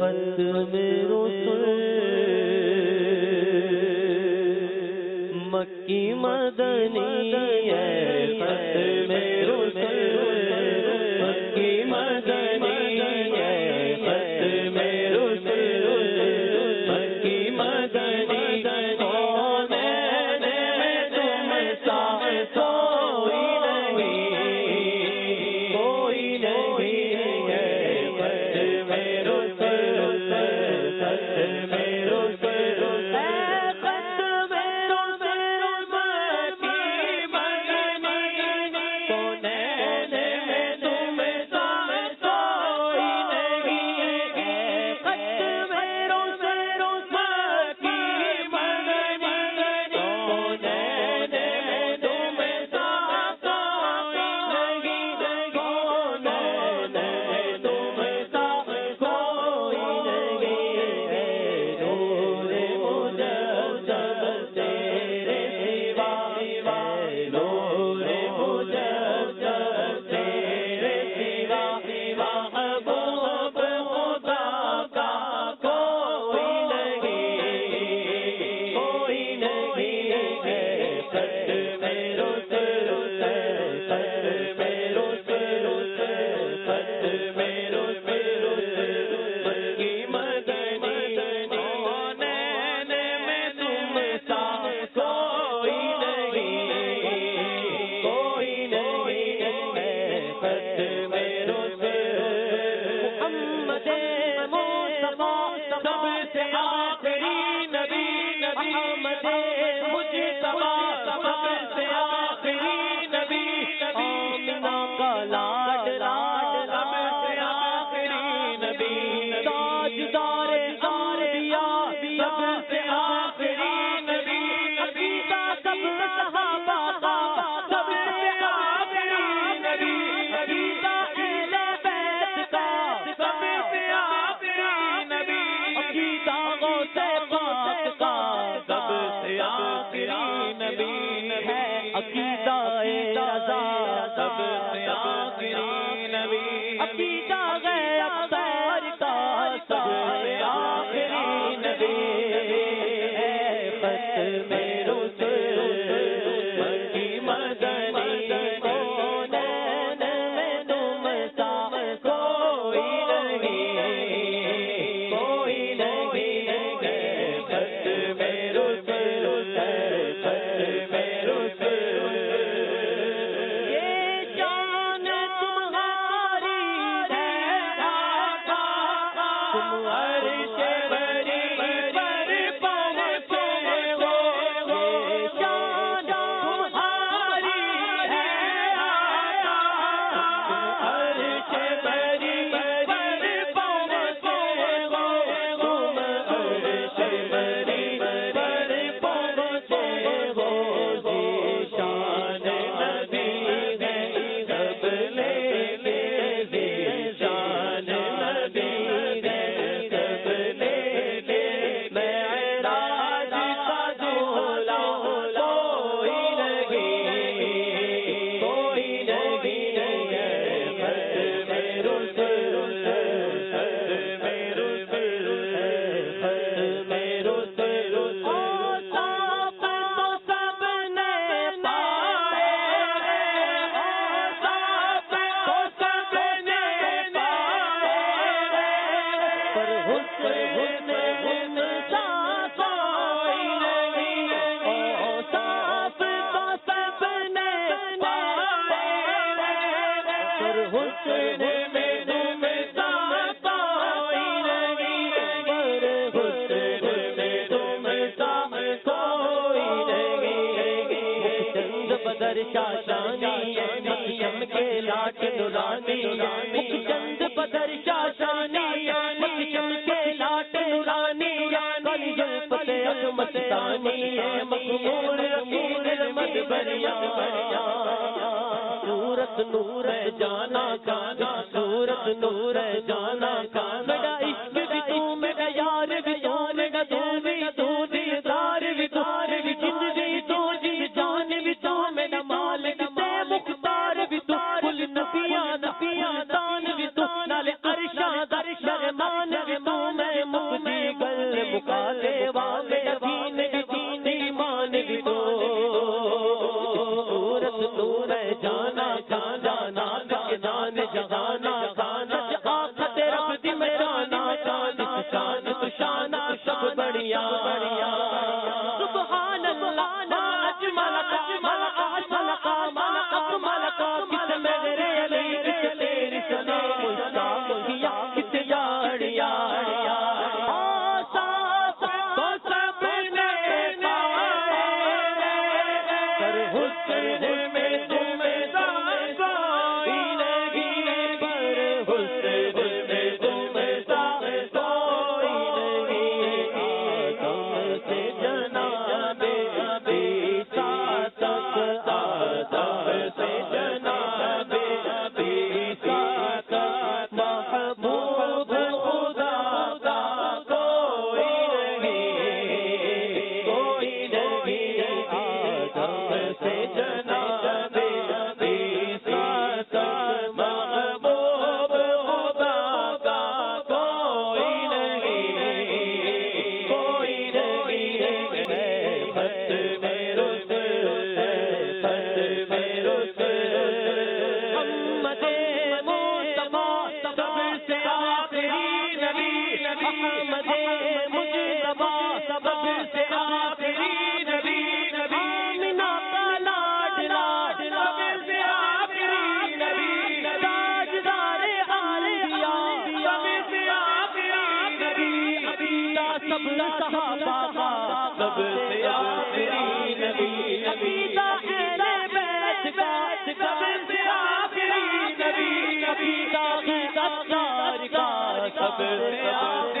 ختم رسل مکی مدنی ہے ختم رسل مکی مدنی ہے ختم رسل مکی مدنی سورت نور جانا جانا سورت نور جانا جانا میرا عشق بھی تو میرا یار بھی تو میرا دل بھی تو دیدار بھی تو جن بھی تو جی جان بھی تو میرا مالک تے مختار بھی تو کل نبیاں نبیاں دان بھی تو نال عرشاں درشاں مان بھی تو جہانا جانا آقا تیرا دی میں جانا جانا شان تو شان سب بڑھیا بڑھیا سبحان اللہ اجمل اجمل احسن احسن اکمل کس میرے علی کس تیری سنا مشتاق کیا کس یار یار سب سے